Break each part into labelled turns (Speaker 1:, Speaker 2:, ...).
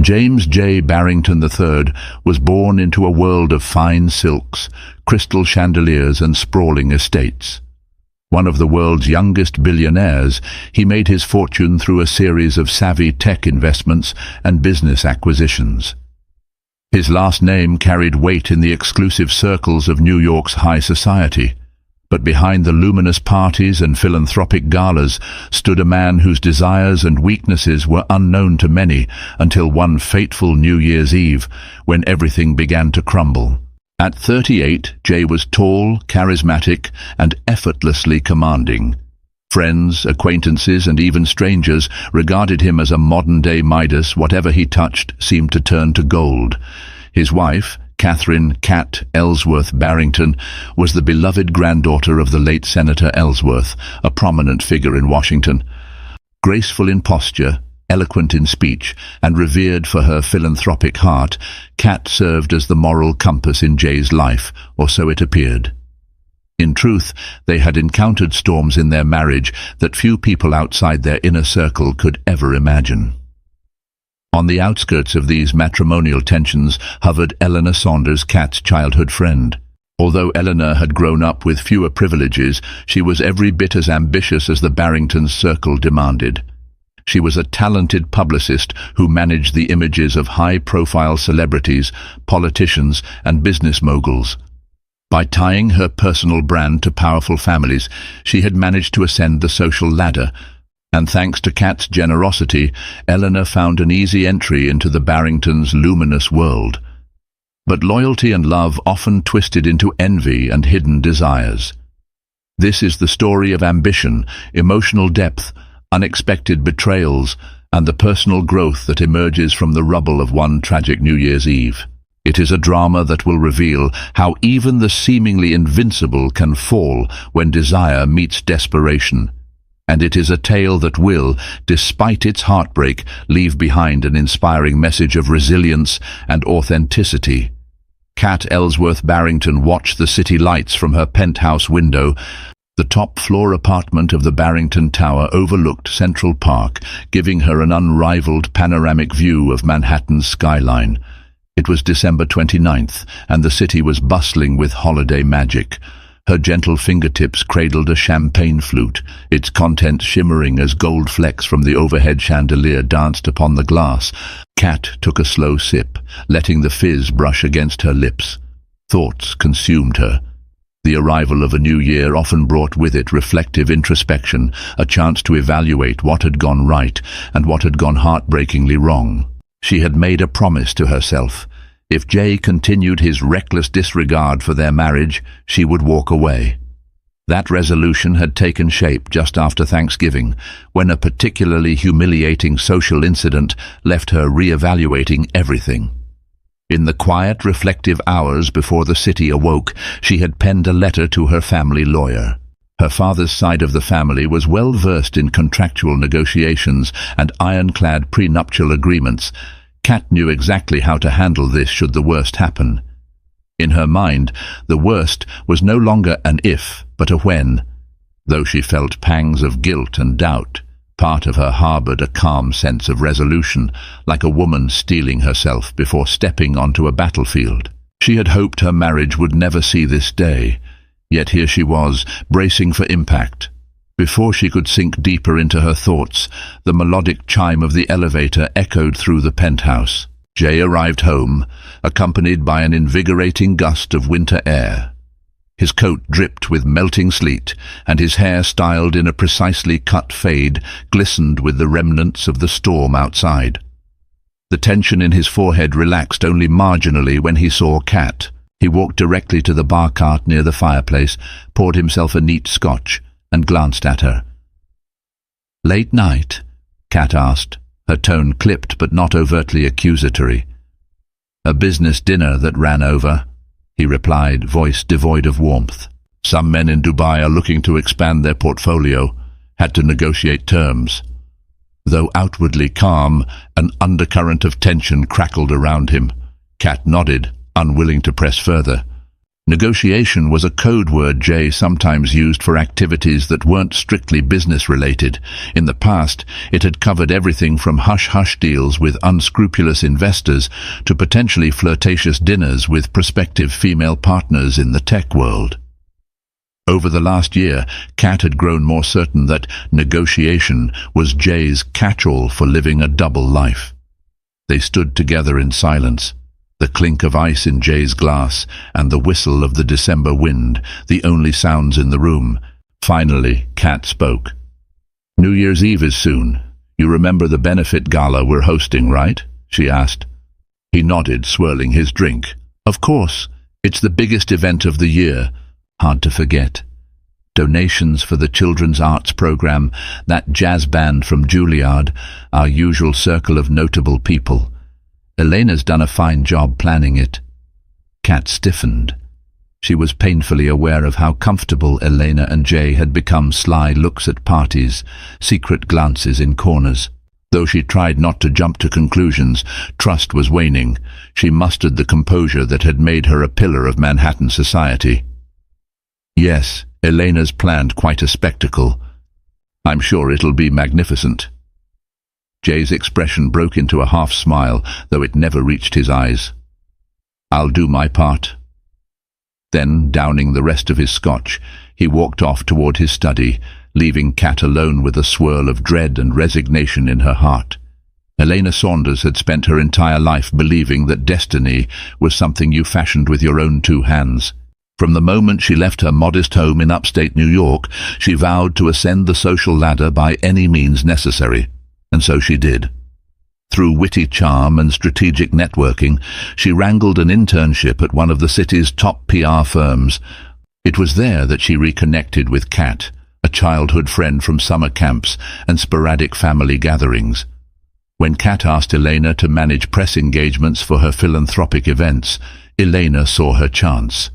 Speaker 1: James J. Barrington III was born into a world of fine silks, crystal chandeliers and sprawling estates. One of the world's youngest billionaires, he made his fortune through a series of savvy tech investments and business acquisitions. His last name carried weight in the exclusive circles of New York's high society. But behind the luminous parties and philanthropic galas stood a man whose desires and weaknesses were unknown to many until one fateful New Year's Eve, when everything began to crumble. At 38, Jay was tall, charismatic, and effortlessly commanding. Friends, acquaintances, and even strangers regarded him as a modern-day Midas. Whatever he touched seemed to turn to gold. His wife, Catherine "Cat" Ellsworth Barrington, was the beloved granddaughter of the late Senator Ellsworth, a prominent figure in Washington. Graceful in posture, eloquent in speech, and revered for her philanthropic heart, Cat served as the moral compass in Jay's life, or so it appeared. In truth, they had encountered storms in their marriage that few people outside their inner circle could ever imagine. On the outskirts of these matrimonial tensions hovered Eleanor Saunders, Cat's childhood friend. Although Eleanor had grown up with fewer privileges, she was every bit as ambitious as the Barringtons' circle demanded. She was a talented publicist who managed the images of high-profile celebrities, politicians, and business moguls. By tying her personal brand to powerful families, she had managed to ascend the social ladder, and thanks to Cat's generosity, Eleanor found an easy entry into the Barringtons' luminous world. But loyalty and love often twisted into envy and hidden desires. This is the story of ambition, emotional depth, unexpected betrayals, and the personal growth that emerges from the rubble of one tragic New Year's Eve. It is a drama that will reveal how even the seemingly invincible can fall when desire meets desperation. And it is a tale that will, despite its heartbreak, leave behind an inspiring message of resilience and authenticity. Cat Ellsworth Barrington watched the city lights from her penthouse window. The top-floor apartment of the Barrington Tower overlooked Central Park, giving her an unrivaled panoramic view of Manhattan's skyline. It was December 29th, and the city was bustling with holiday magic. Her gentle fingertips cradled a champagne flute, its contents shimmering as gold flecks from the overhead chandelier danced upon the glass. Cat took a slow sip, letting the fizz brush against her lips. Thoughts consumed her. The arrival of a new year often brought with it reflective introspection, a chance to evaluate what had gone right and what had gone heartbreakingly wrong. She had made a promise to herself. If Jay continued his reckless disregard for their marriage, she would walk away. That resolution had taken shape just after Thanksgiving, when a particularly humiliating social incident left her re-evaluating everything. In the quiet, reflective hours before the city awoke, she had penned a letter to her family lawyer. Her father's side of the family was well versed in contractual negotiations and ironclad prenuptial agreements. Cat knew exactly how to handle this should the worst happen. In her mind, the worst was no longer an if, but a when. Though she felt pangs of guilt and doubt, part of her harbored a calm sense of resolution, like a woman steeling herself before stepping onto a battlefield. She had hoped her marriage would never see this day, yet here she was, bracing for impact. Before she could sink deeper into her thoughts, the melodic chime of the elevator echoed through the penthouse. Jay arrived home, accompanied by an invigorating gust of winter air. His coat dripped with melting sleet, and his hair, styled in a precisely cut fade, glistened with the remnants of the storm outside. The tension in his forehead relaxed only marginally when he saw Cat. He walked directly to the bar cart near the fireplace, poured himself a neat scotch, and glanced at her. "Late night?" Cat asked, her tone clipped but not overtly accusatory. "A business dinner that ran over," he replied, voice devoid of warmth. "Some men in Dubai are looking to expand their portfolio. Had to negotiate terms." Though outwardly calm, an undercurrent of tension crackled around him. Cat nodded, unwilling to press further. Negotiation was a code word Jay sometimes used for activities that weren't strictly business-related. In the past, it had covered everything from hush-hush deals with unscrupulous investors to potentially flirtatious dinners with prospective female partners in the tech world. Over the last year, Kat had grown more certain that negotiation was Jay's catch-all for living a double life. They stood together in silence, the clink of ice in Jay's glass and the whistle of the December wind, the only sounds in the room. Finally, Kat spoke. "New Year's Eve is soon. You remember the benefit gala we're hosting, right?" she asked. He nodded, swirling his drink. "Of course. It's the biggest event of the year. Hard to forget. Donations for the Children's Arts Program, that jazz band from Juilliard, our usual circle of notable people. Elena's done a fine job planning it." Kat stiffened. She was painfully aware of how comfortable Elena and Jay had become. Sly looks at parties, secret glances in corners. Though she tried not to jump to conclusions, trust was waning. She mustered the composure that had made her a pillar of Manhattan society. "Yes, Elena's planned quite a spectacle. I'm sure it'll be magnificent." Jay's expression broke into a half-smile, though it never reached his eyes. "I'll do my part." Then, downing the rest of his scotch, he walked off toward his study, leaving Kat alone with a swirl of dread and resignation in her heart. Elena Saunders had spent her entire life believing that destiny was something you fashioned with your own two hands. From the moment she left her modest home in upstate New York, she vowed to ascend the social ladder by any means necessary. And so she did. Through witty charm and strategic networking, she wrangled an internship at one of the city's top PR firms. It was there that she reconnected with Kat, a childhood friend from summer camps and sporadic family gatherings. When Kat asked Elena to manage press engagements for her philanthropic events, Elena saw her chance.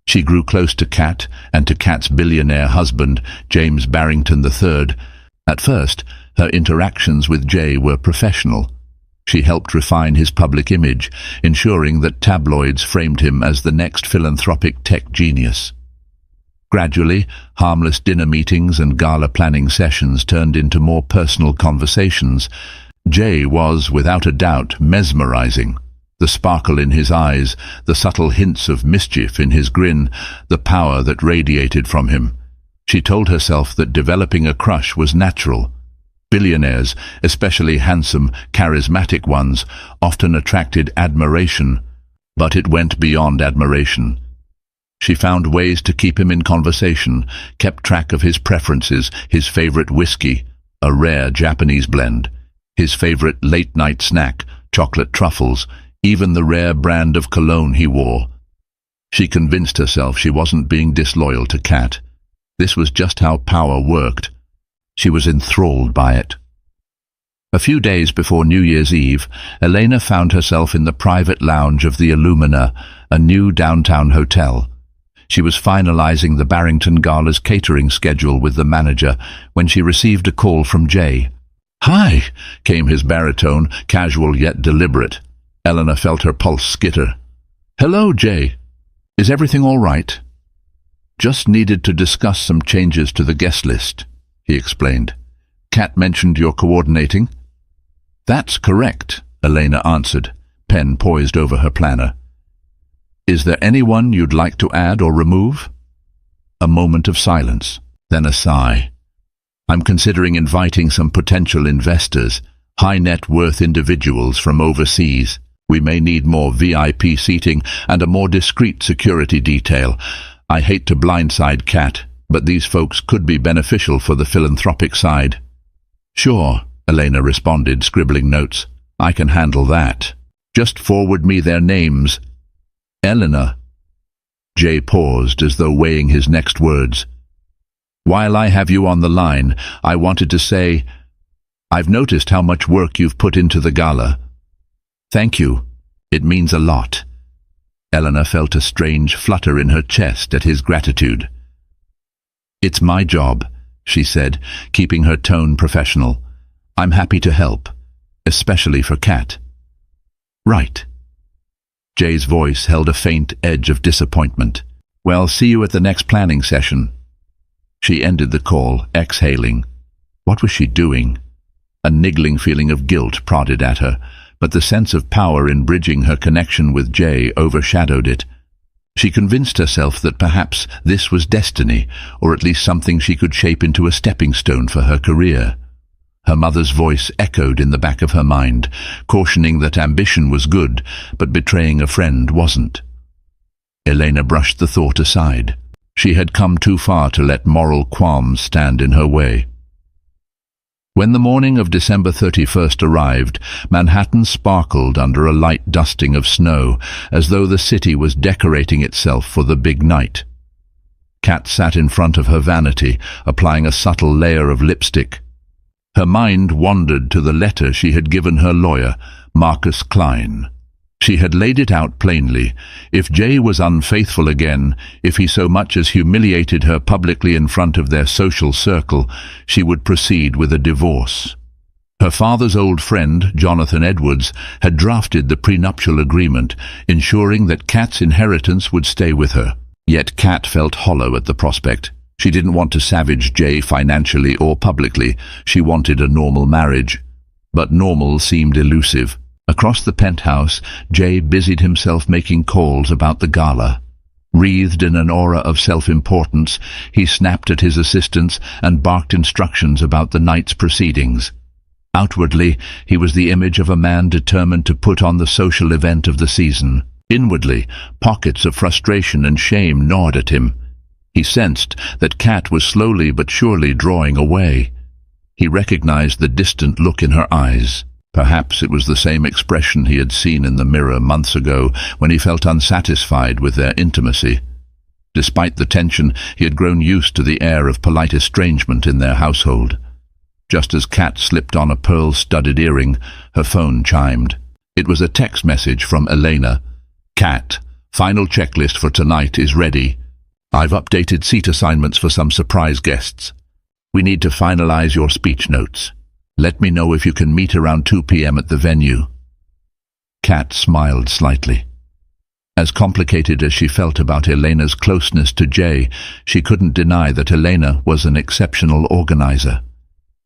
Speaker 1: She grew close to Kat and to Kat's billionaire husband, James Barrington III. At first, her interactions with Jay were professional. She helped refine his public image, ensuring that tabloids framed him as the next philanthropic tech genius. Gradually, harmless dinner meetings and gala planning sessions turned into more personal conversations. Jay was, without a doubt, mesmerizing. The sparkle in his eyes, the subtle hints of mischief in his grin, the power that radiated from him. She told herself that developing a crush was natural. Billionaires, especially handsome, charismatic ones, often attracted admiration, but it went beyond admiration. She found ways to keep him in conversation, kept track of his preferences, his favorite whiskey, a rare Japanese blend, his favorite late-night snack, chocolate truffles, even the rare brand of cologne he wore. She convinced herself she wasn't being disloyal to Kat. This was just how power worked. She was enthralled by it. A few days before New Year's Eve, Elena found herself in the private lounge of the Illumina, a new downtown hotel. She was finalizing the Barrington Gala's catering schedule with the manager when she received a call from Jay. "Hi," came his baritone, casual yet deliberate. Eleanor felt her pulse skitter. "Hello, Jay. Is everything all right?" "Just needed to discuss some changes to the guest list," he explained. "Kat mentioned you're coordinating." "That's correct," Elena answered, pen poised over her planner. "Is there anyone you'd like to add or remove?" A moment of silence, then a sigh. "I'm considering inviting some potential investors, high-net-worth individuals from overseas. We may need more VIP seating and a more discreet security detail. I hate to blindside Kat, but these folks could be beneficial for the philanthropic side." "Sure," Elena responded, scribbling notes. "I can handle that. Just forward me their names." "Eleanor." Jay paused as though weighing his next words. "While I have you on the line, I wanted to say, I've noticed how much work you've put into the gala. Thank you. It means a lot." Eleanor felt a strange flutter in her chest at his gratitude. "It's my job," she said, keeping her tone professional. "I'm happy to help, especially for Kat." "Right." Jay's voice held a faint edge of disappointment. Well, see you at the next planning session. She ended the call, exhaling. What was she doing? A niggling feeling of guilt prodded at her, but the sense of power in bridging her connection with Jay overshadowed it. She convinced herself that perhaps this was destiny, or at least something she could shape into a stepping stone for her career. Her mother's voice echoed in the back of her mind, cautioning that ambition was good, but betraying a friend wasn't. Elena brushed the thought aside. She had come too far to let moral qualms stand in her way. When the morning of December 31st arrived, Manhattan sparkled under a light dusting of snow, as though the city was decorating itself for the big night. Kat sat in front of her vanity, applying a subtle layer of lipstick. Her mind wandered to the letter she had given her lawyer, Marcus Klein. She had laid it out plainly. If Jay was unfaithful again, if he so much as humiliated her publicly in front of their social circle, she would proceed with a divorce. Her father's old friend, Jonathan Edwards, had drafted the prenuptial agreement, ensuring that Kat's inheritance would stay with her. Yet Kat felt hollow at the prospect. She didn't want to savage Jay financially or publicly. She wanted a normal marriage. But normal seemed elusive. Across the penthouse, Jay busied himself making calls about the gala. Wreathed in an aura of self-importance, he snapped at his assistants and barked instructions about the night's proceedings. Outwardly, he was the image of a man determined to put on the social event of the season. Inwardly, pockets of frustration and shame gnawed at him. He sensed that Kat was slowly but surely drawing away. He recognized the distant look in her eyes. Perhaps it was the same expression he had seen in the mirror months ago when he felt unsatisfied with their intimacy. Despite the tension, he had grown used to the air of polite estrangement in their household. Just as Kat slipped on a pearl-studded earring, her phone chimed. It was a text message from Elena. "Kat, final checklist for tonight is ready. I've updated seat assignments for some surprise guests. We need to finalize your speech notes. Let me know if you can meet around 2 p.m. at the venue." Kat smiled slightly. As complicated as she felt about Elena's closeness to Jay, she couldn't deny that Elena was an exceptional organizer.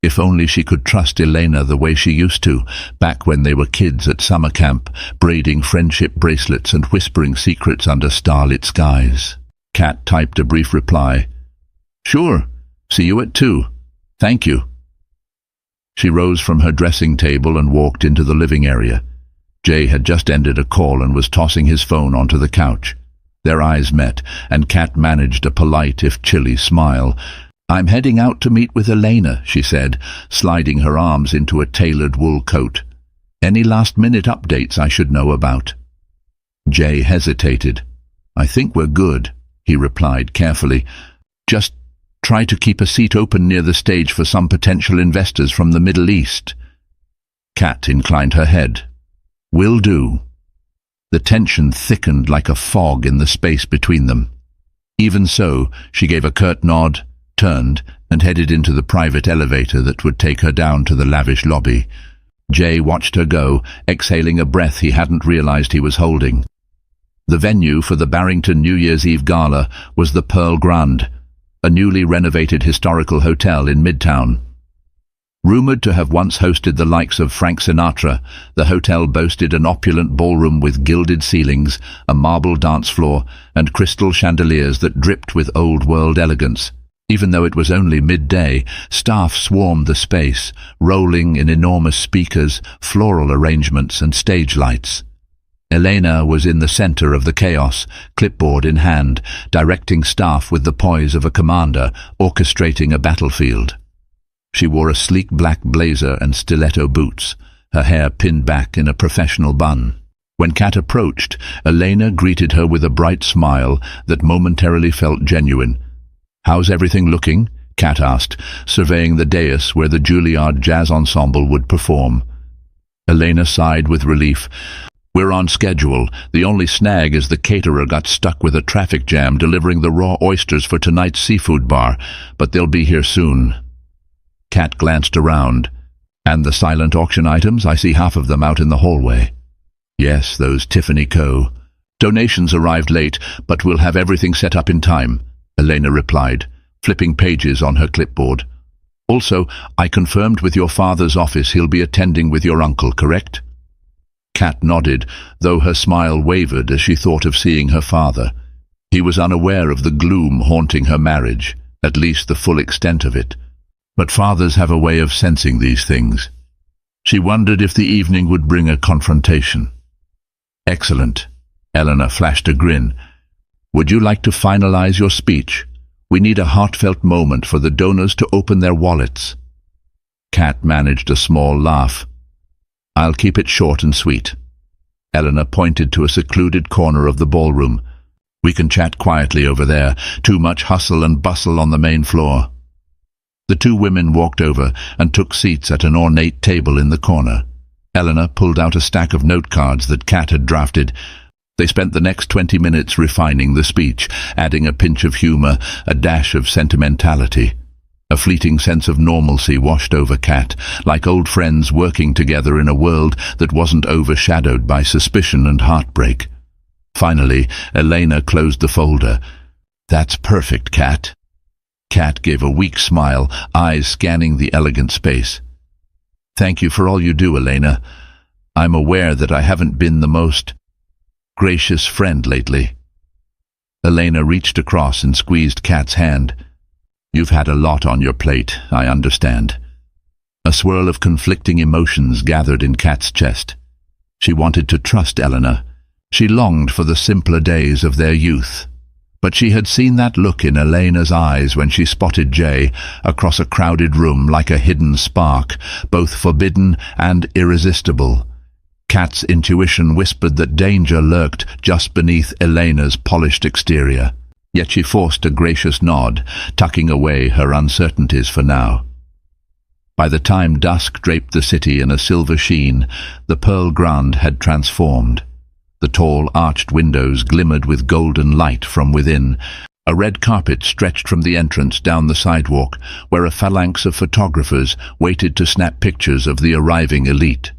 Speaker 1: If only she could trust Elena the way she used to, back when they were kids at summer camp, braiding friendship bracelets and whispering secrets under starlit skies. Kat typed a brief reply. "Sure. See you at 2. Thank you." She rose from her dressing table and walked into the living area. Jay had just ended a call and was tossing his phone onto the couch. Their eyes met, and Kat managed a polite if chilly smile. "I'm heading out to meet with Elena," she said, sliding her arms into a tailored wool coat. "Any last-minute updates I should know about?" Jay hesitated. "I think we're good," he replied carefully. "Just try to keep a seat open near the stage for some potential investors from the Middle East." Kat inclined her head. "Will do." The tension thickened like a fog in the space between them. Even so, she gave a curt nod, turned, and headed into the private elevator that would take her down to the lavish lobby. Jay watched her go, exhaling a breath he hadn't realized he was holding. The venue for the Barrington New Year's Eve Gala was the Pearl Grand, a newly renovated historical hotel in Midtown. Rumored to have once hosted the likes of Frank Sinatra, the hotel boasted an opulent ballroom with gilded ceilings, a marble dance floor, and crystal chandeliers that dripped with old-world elegance. Even though it was only midday, staff swarmed the space, rolling in enormous speakers, floral arrangements, and stage lights. Elena was in the center of the chaos, clipboard in hand, directing staff with the poise of a commander, orchestrating a battlefield. She wore a sleek black blazer and stiletto boots, her hair pinned back in a professional bun. When Kat approached, Elena greeted her with a bright smile that momentarily felt genuine. "How's everything looking?" Kat asked, surveying the dais where the Juilliard Jazz Ensemble would perform. Elena sighed with relief. "We're on schedule. The only snag is the caterer got stuck with a traffic jam delivering the raw oysters for tonight's seafood bar, but they'll be here soon." Kat glanced around. "And the silent auction items? I see half of them out in the hallway." "Yes, those Tiffany Co. Donations arrived late, but we'll have everything set up in time, Elena replied, flipping pages on her clipboard. Also, I confirmed with your father's office he'll be attending with your uncle, correct? Kat nodded, though her smile wavered as she thought of seeing her father. He was unaware of the gloom haunting her marriage, at least the full extent of it. But fathers have a way of sensing these things. She wondered if the evening would bring a confrontation. Excellent. Eleanor flashed a grin. Would you like to finalize your speech? We need a heartfelt moment for the donors to open their wallets. Kat managed a small laugh. I'll keep it short and sweet. Eleanor pointed to a secluded corner of the ballroom. We can chat quietly over there. Too much hustle and bustle on the main floor. The two women walked over and took seats at an ornate table in the corner. Eleanor pulled out a stack of note cards that Kat had drafted. They spent the next 20 minutes refining the speech, adding a pinch of humor, a dash of sentimentality. A fleeting sense of normalcy washed over Kat, like old friends working together in a world that wasn't overshadowed by suspicion and heartbreak. Finally, Elena closed the folder. That's perfect, Kat. Kat gave a weak smile, eyes scanning the elegant space. Thank you for all you do, Elena. I'm aware that I haven't been the most gracious friend lately. Elena reached across and squeezed Kat's hand. You've had a lot on your plate, I understand. A swirl of conflicting emotions gathered in Kat's chest. She wanted to trust Eleanor. She longed for the simpler days of their youth. But she had seen that look in Elena's eyes when she spotted Jay across a crowded room like a hidden spark, both forbidden and irresistible. Kat's intuition whispered that danger lurked just beneath Elena's polished exterior. Yet she forced a gracious nod, tucking away her uncertainties for now. By the time dusk draped the city in a silver sheen, the Pearl Grande had transformed. The tall, arched windows glimmered with golden light from within. A red carpet stretched from the entrance down the sidewalk, where a phalanx of photographers waited to snap pictures of the arriving elite.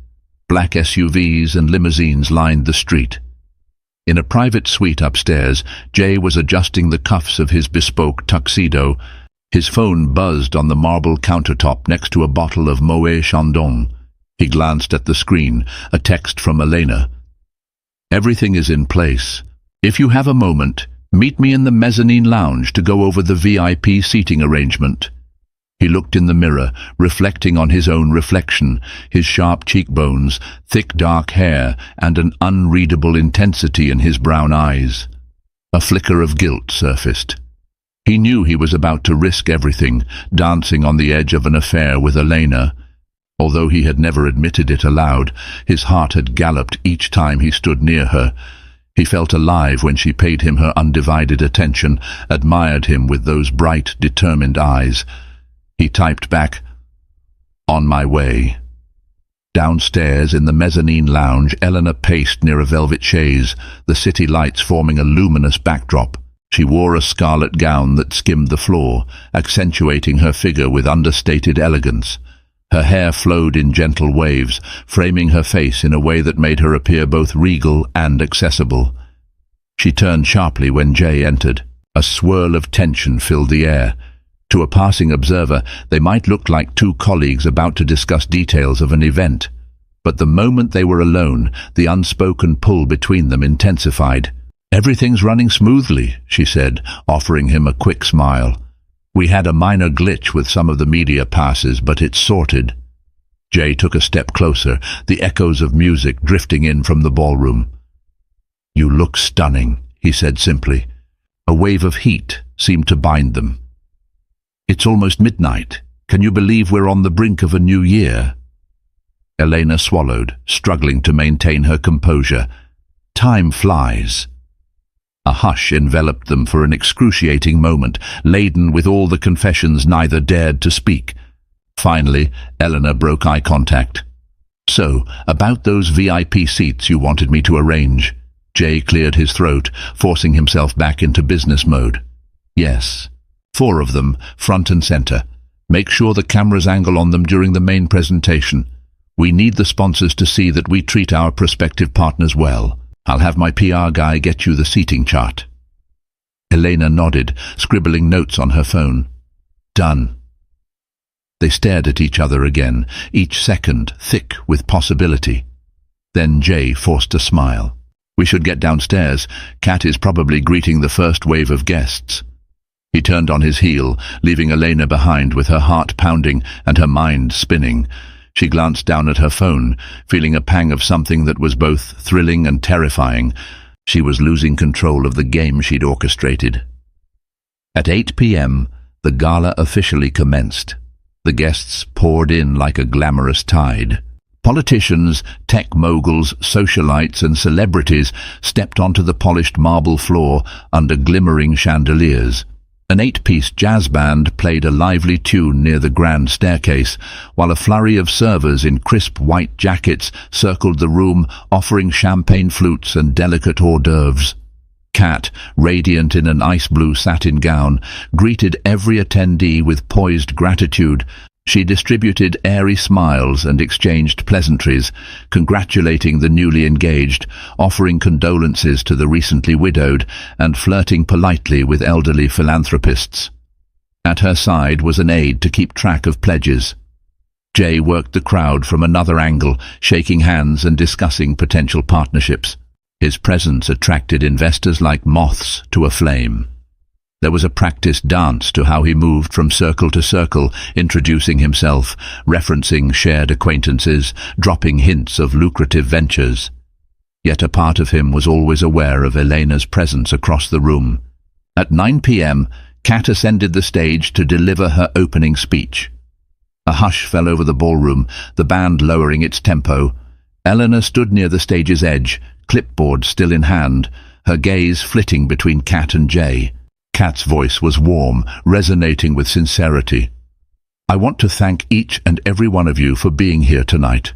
Speaker 1: Black SUVs and limousines lined the street. In a private suite upstairs, Jay was adjusting the cuffs of his bespoke tuxedo. His phone buzzed on the marble countertop next to a bottle of Moet Chandon. He glanced at the screen, a text from Elena. Everything is in place. If you have a moment, meet me in the mezzanine lounge to go over the VIP seating arrangement. He looked in the mirror, reflecting on his own reflection, his sharp cheekbones, thick dark hair, and an unreadable intensity in his brown eyes. A flicker of guilt surfaced. He knew he was about to risk everything, dancing on the edge of an affair with Elena. Although he had never admitted it aloud, his heart had galloped each time he stood near her. He felt alive when she paid him her undivided attention, admired him with those bright, determined eyes. He typed back, "On my way." Downstairs, in the mezzanine lounge, Eleanor paced near a velvet chaise, the city lights forming a luminous backdrop. She wore a scarlet gown that skimmed the floor, accentuating her figure with understated elegance. Her hair flowed in gentle waves, framing her face in a way that made her appear both regal and accessible. She turned sharply when Jay entered. A swirl of tension filled the air. To a passing observer, they might look like two colleagues about to discuss details of an event. But the moment they were alone, the unspoken pull between them intensified. "Everything's running smoothly," she said, offering him a quick smile. "We had a minor glitch with some of the media passes, but it's sorted." Jay took a step closer, the echoes of music drifting in from the ballroom. "You look stunning," he said simply. A wave of heat seemed to bind them. "It's almost midnight. Can you believe we're on the brink of a new year?" Elena swallowed, struggling to maintain her composure. Time flies. A hush enveloped them for an excruciating moment, laden with all the confessions neither dared to speak. Finally, Eleanor broke eye contact. "So, about those VIP seats you wanted me to arrange." Jay cleared his throat, forcing himself back into business mode. "Yes. 4 of them, front and center. Make sure the cameras angle on them during the main presentation. We need the sponsors to see that we treat our prospective partners well." I'll have my PR guy get you the seating chart. Elena nodded, scribbling notes on her phone. Done. They stared at each other again, each second thick with possibility. Then Jay forced a smile. We should get downstairs. Kat is probably greeting the first wave of guests. He turned on his heel, leaving Elena behind with her heart pounding and her mind spinning. She glanced down at her phone, feeling a pang of something that was both thrilling and terrifying. She was losing control of the game she'd orchestrated. At 8 p.m., the gala officially commenced. The guests poured in like a glamorous tide. Politicians, tech moguls, socialites and celebrities stepped onto the polished marble floor under glimmering chandeliers. An 8-piece jazz band played a lively tune near the grand staircase, while a flurry of servers in crisp white jackets circled the room, offering champagne flutes and delicate hors d'oeuvres. Kat, radiant in an ice-blue satin gown, greeted every attendee with poised gratitude. She distributed airy smiles and exchanged pleasantries, congratulating the newly engaged, offering condolences to the recently widowed, and flirting politely with elderly philanthropists. At her side was an aide to keep track of pledges. Jay worked the crowd from another angle, shaking hands and discussing potential partnerships. His presence attracted investors like moths to a flame. There was a practiced dance to how he moved from circle to circle, introducing himself, referencing shared acquaintances, dropping hints of lucrative ventures. Yet a part of him was always aware of Elena's presence across the room. At 9 p.m., Kat ascended the stage to deliver her opening speech. A hush fell over the ballroom, the band lowering its tempo. Eleanor stood near the stage's edge, clipboard still in hand, her gaze flitting between Kat and Jay. Kat's voice was warm, resonating with sincerity. I want to thank each and every one of you for being here tonight.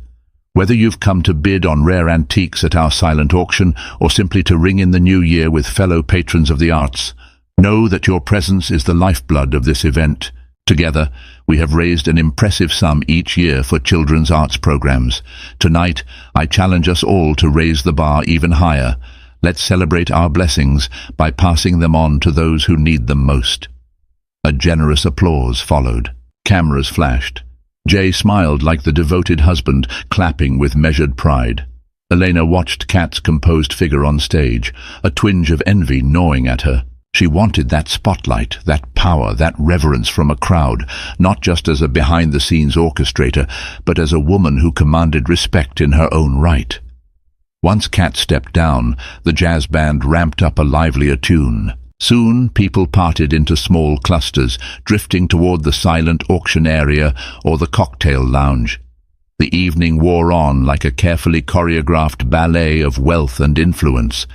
Speaker 1: Whether you've come to bid on rare antiques at our silent auction or simply to ring in the new year with fellow patrons of the arts, know that your presence is the lifeblood of this event. Together, we have raised an impressive sum each year for children's arts programs. Tonight, I challenge us all to raise the bar even higher. Let's celebrate our blessings by passing them on to those who need them most. A generous applause followed. Cameras flashed. Jay smiled like the devoted husband, clapping with measured pride. Elena watched Kat's composed figure on stage, a twinge of envy gnawing at her. She wanted that spotlight, that power, that reverence from a crowd, not just as a behind-the-scenes orchestrator, but as a woman who commanded respect in her own right. Once Kat stepped down, the jazz band ramped up a livelier tune. Soon, people parted into small clusters, drifting toward the silent auction area or the cocktail lounge. The evening wore on like a carefully choreographed ballet of wealth and influence.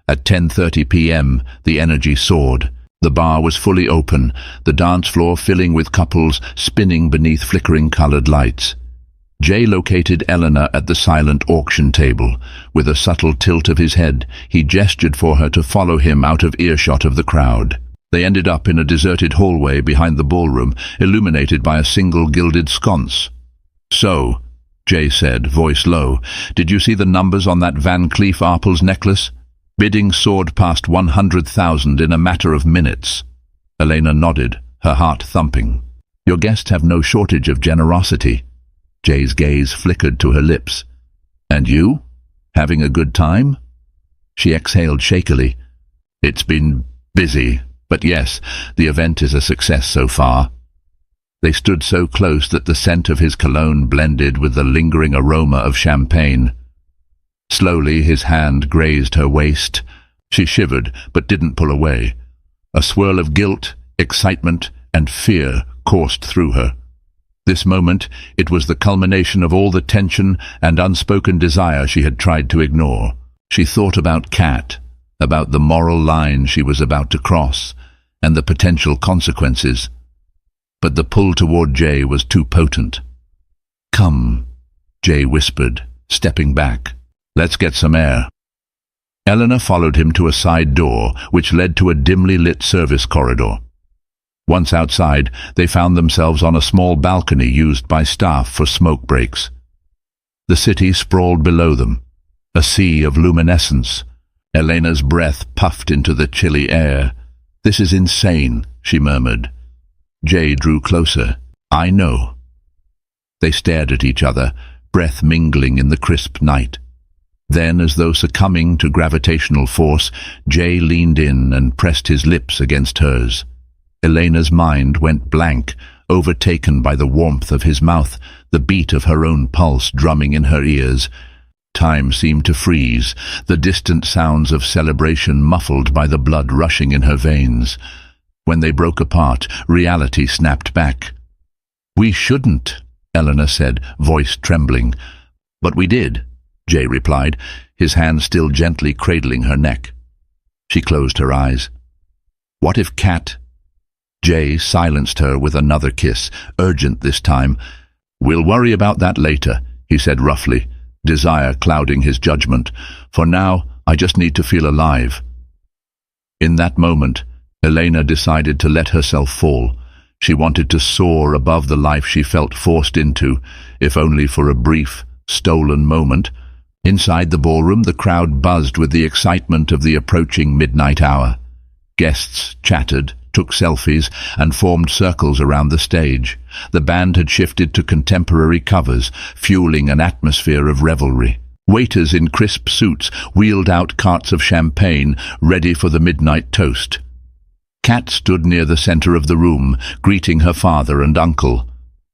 Speaker 1: At 10:30 p.m., the energy soared. The bar was fully open, the dance floor filling with couples spinning beneath flickering colored lights. Jay located Eleanor at the silent auction table. With a subtle tilt of his head, he gestured for her to follow him out of earshot of the crowd. They ended up in a deserted hallway behind the ballroom, illuminated by a single gilded sconce. So, Jay said, voice low, did you see the numbers on that Van Cleef Arpels necklace? Bidding soared past 100,000 in a matter of minutes. Elena nodded, her heart thumping. Your guests have no shortage of generosity. Jay's gaze flickered to her lips. And you? Having a good time? She exhaled shakily. It's been busy, but yes, the event is a success so far. They stood so close that the scent of his cologne blended with the lingering aroma of champagne. Slowly his hand grazed her waist. She shivered, but didn't pull away. A swirl of guilt, excitement, and fear coursed through her. This moment, it was the culmination of all the tension and unspoken desire she had tried to ignore. She thought about Kat, about the moral line she was about to cross, and the potential consequences. But the pull toward Jay was too potent. Come, Jay whispered, stepping back. Let's get some air. Eleanor followed him to a side door, which led to a dimly lit service corridor. Once outside, they found themselves on a small balcony used by staff for smoke breaks. The city sprawled below them, a sea of luminescence, Elena's breath puffed into the chilly air. "This is insane," she murmured. Jay drew closer. "I know." They stared at each other, breath mingling in the crisp night. Then, as though succumbing to gravitational force, Jay leaned in and pressed his lips against hers. Elena's mind went blank, overtaken by the warmth of his mouth, the beat of her own pulse drumming in her ears. Time seemed to freeze, the distant sounds of celebration muffled by the blood rushing in her veins. When they broke apart, reality snapped back. "We shouldn't," Eleanor said, voice trembling. "But we did," Jay replied, his hand still gently cradling her neck. She closed her eyes. "What if Kat—" Jay silenced her with another kiss, urgent this time. "We'll worry about that later," he said roughly, desire clouding his judgment. "For now, I just need to feel alive." In that moment, Elena decided to let herself fall. She wanted to soar above the life she felt forced into, if only for a brief, stolen moment. Inside the ballroom, the crowd buzzed with the excitement of the approaching midnight hour. Guests chattered, took selfies, and formed circles around the stage. The band had shifted to contemporary covers, fueling an atmosphere of revelry. Waiters in crisp suits wheeled out carts of champagne, ready for the midnight toast. Kat stood near the center of the room, greeting her father and uncle.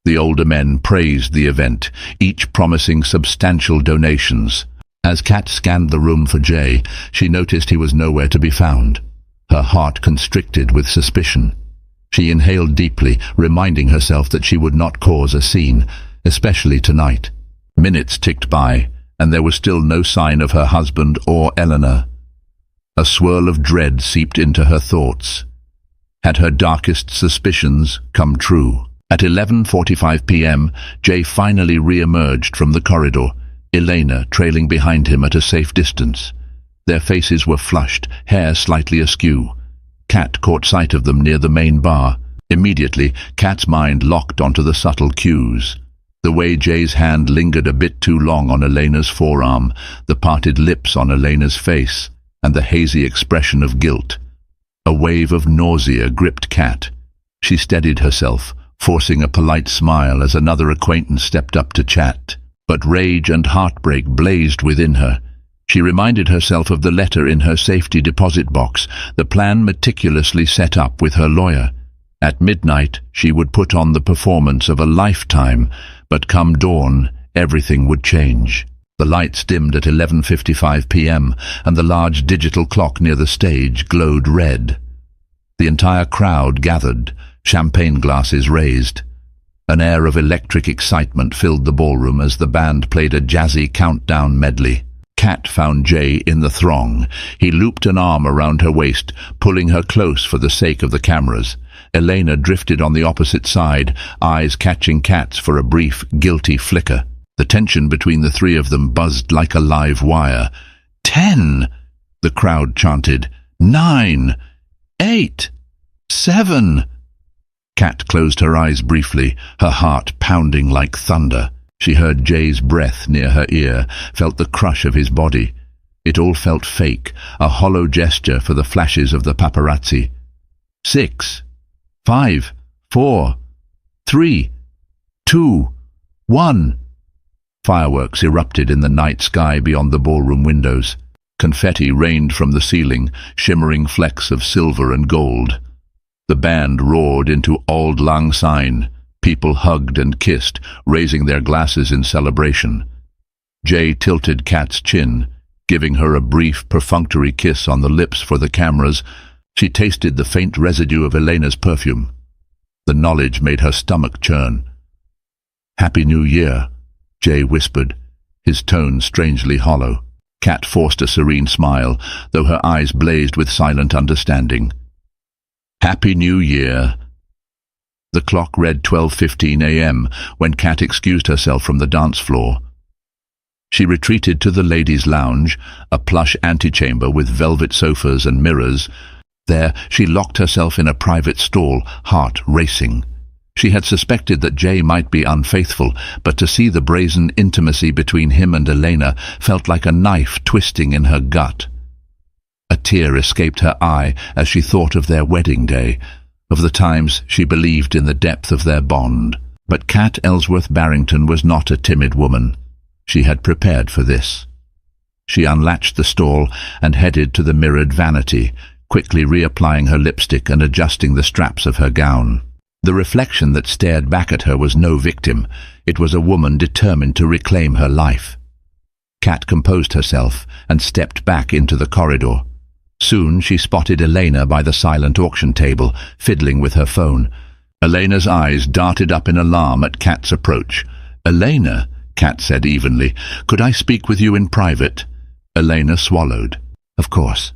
Speaker 1: The older men praised the event, each promising substantial donations. As Kat scanned the room for Jay, she noticed he was nowhere to be found. Her heart constricted with suspicion. She inhaled deeply, reminding herself that she would not cause a scene, especially tonight. Minutes ticked by, and there was still no sign of her husband or Eleanor. A swirl of dread seeped into her thoughts. Had her darkest suspicions come true? At 11:45 p.m., Jay finally re-emerged from the corridor, Elena trailing behind him at a safe distance. Their faces were flushed, hair slightly askew. Kat caught sight of them near the main bar. Immediately, Kat's mind locked onto the subtle cues. The way Jay's hand lingered a bit too long on Elena's forearm, the parted lips on Elena's face, and the hazy expression of guilt. A wave of nausea gripped Kat. She steadied herself, forcing a polite smile as another acquaintance stepped up to chat. But rage and heartbreak blazed within her. She reminded herself of the letter in her safety deposit box, the plan meticulously set up with her lawyer. At midnight, she would put on the performance of a lifetime, but come dawn, everything would change. The lights dimmed at 11:55 p.m., and the large digital clock near the stage glowed red. The entire crowd gathered, champagne glasses raised. An air of electric excitement filled the ballroom as the band played a jazzy countdown medley. Kat found Jay in the throng. He looped an arm around her waist, pulling her close for the sake of the cameras. Elena drifted on the opposite side, eyes catching Kat's for a brief, guilty flicker. The tension between the three of them buzzed like a live wire. 10! The crowd chanted. 9! 8! 7! Kat closed her eyes briefly, her heart pounding like thunder. She heard Jay's breath near her ear, felt the crush of his body. It all felt fake, a hollow gesture for the flashes of the paparazzi. 6, 5, 4, 3, 2, 1. Fireworks erupted in the night sky beyond the ballroom windows. Confetti rained from the ceiling, shimmering flecks of silver and gold. The band roared into Auld Lang Syne. People hugged and kissed, raising their glasses in celebration. Jay tilted Kat's chin, giving her a brief, perfunctory kiss on the lips for the cameras. She tasted the faint residue of Elena's perfume. The knowledge made her stomach churn. "Happy New Year," Jay whispered, his tone strangely hollow. Kat forced a serene smile, though her eyes blazed with silent understanding. "Happy New Year." The clock read 12:15 a.m. when Kat excused herself from the dance floor. She retreated to the ladies' lounge, a plush antechamber with velvet sofas and mirrors. There, she locked herself in a private stall, heart racing. She had suspected that Jay might be unfaithful, but to see the brazen intimacy between him and Elena felt like a knife twisting in her gut. tear escaped her eye as she thought of their wedding day, of the times she believed in the depth of their bond. But Kat Ellsworth Barrington was not a timid woman. She had prepared for this. She unlatched the stall and headed to the mirrored vanity, quickly reapplying her lipstick and adjusting the straps of her gown. The reflection that stared back at her was no victim. It was a woman determined to reclaim her life. Kat composed herself and stepped back into the corridor. Soon she spotted Elena by the silent auction table, fiddling with her phone. Elena's eyes darted up in alarm at Kat's approach. "Elena," Kat said evenly, "could I speak with you in private?" Elena swallowed. "Of course."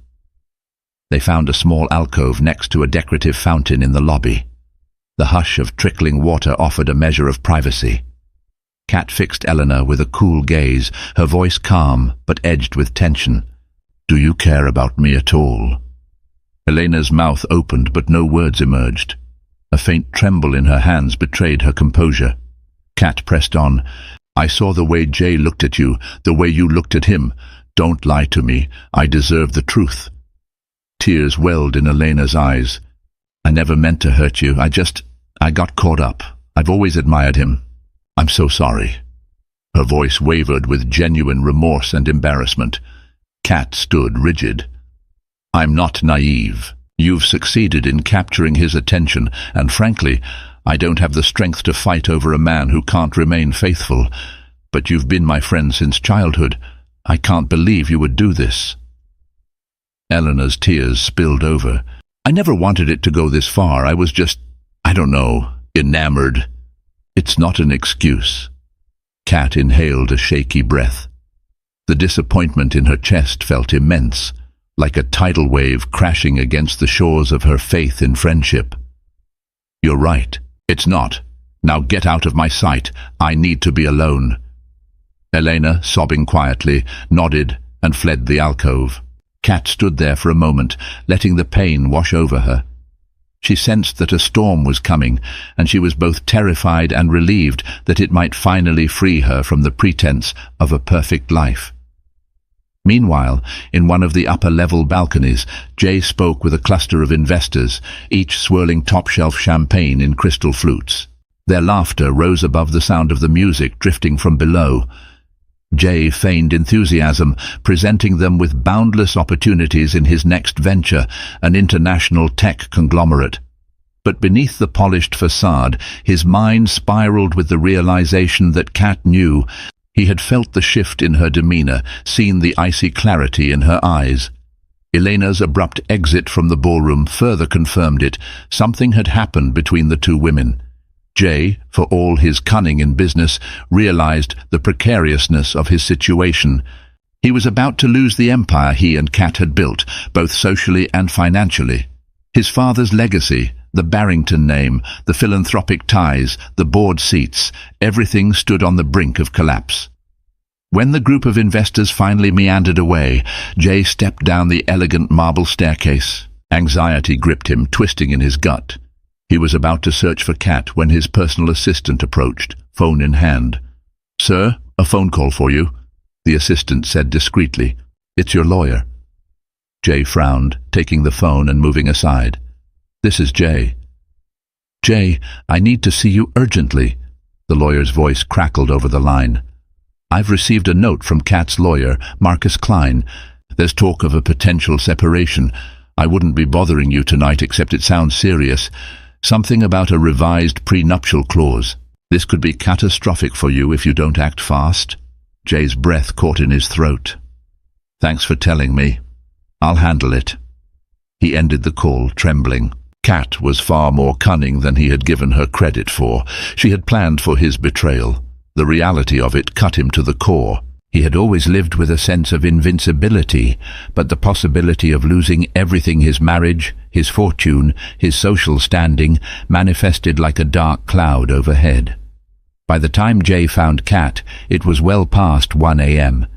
Speaker 1: They found a small alcove next to a decorative fountain in the lobby. The hush of trickling water offered a measure of privacy. Kat fixed Eleanor with a cool gaze, her voice calm but edged with tension. "Do you care about me at all?" Elena's mouth opened but no words emerged. A faint tremble in her hands betrayed her composure. Kat pressed on. "I saw the way Jay looked at you, the way you looked at him. Don't lie to me. I deserve the truth." Tears welled in Elena's eyes. "I never meant to hurt you. I got caught up. I've always admired him. I'm so sorry." Her voice wavered with genuine remorse and embarrassment. Kat stood rigid. "I'm not naive. You've succeeded in capturing his attention, and frankly, I don't have the strength to fight over a man who can't remain faithful. But you've been my friend since childhood. I can't believe you would do this." Eleanor's tears spilled over. "I never wanted it to go this far. I was just, I don't know, enamored." "It's not an excuse." Kat inhaled a shaky breath. The disappointment in her chest felt immense, like a tidal wave crashing against the shores of her faith in friendship. "You're right. It's not. Now get out of my sight. I need to be alone." Elena, sobbing quietly, nodded and fled the alcove. Kat stood there for a moment, letting the pain wash over her. She sensed that a storm was coming, and she was both terrified and relieved that it might finally free her from the pretense of a perfect life. Meanwhile, in one of the upper-level balconies, Jay spoke with a cluster of investors, each swirling top-shelf champagne in crystal flutes. Their laughter rose above the sound of the music drifting from below. Jay feigned enthusiasm, presenting them with boundless opportunities in his next venture, an international tech conglomerate. But beneath the polished facade, his mind spiraled with the realization that Kat knew. He had felt the shift in her demeanor, seen the icy clarity in her eyes. Elena's abrupt exit from the ballroom further confirmed it. Something had happened between the two women. Jay, for all his cunning in business, realized the precariousness of his situation. He was about to lose the empire he and Kat had built, both socially and financially. His father's legacy, the Barrington name, the philanthropic ties, the board seats, everything stood on the brink of collapse. When the group of investors finally meandered away, Jay stepped down the elegant marble staircase. Anxiety gripped him, twisting in his gut. He was about to search for Kat when his personal assistant approached, phone in hand. "Sir, a phone call for you," the assistant said discreetly. "It's your lawyer." Jay frowned, taking the phone and moving aside. "This is Jay." "Jay, I need to see you urgently." The lawyer's voice crackled over the line. "I've received a note from Kat's lawyer, Marcus Klein. There's talk of a potential separation. I wouldn't be bothering you tonight except it sounds serious. Something about a revised prenuptial clause. This could be catastrophic for you if you don't act fast." Jay's breath caught in his throat. "Thanks for telling me. I'll handle it." He ended the call, trembling. Kat was far more cunning than he had given her credit for. She had planned for his betrayal. The reality of it cut him to the core. He had always lived with a sense of invincibility, but the possibility of losing everything, his marriage, his fortune, his social standing, manifested like a dark cloud overhead. By the time Jay found Kat, it was well past 1 a.m.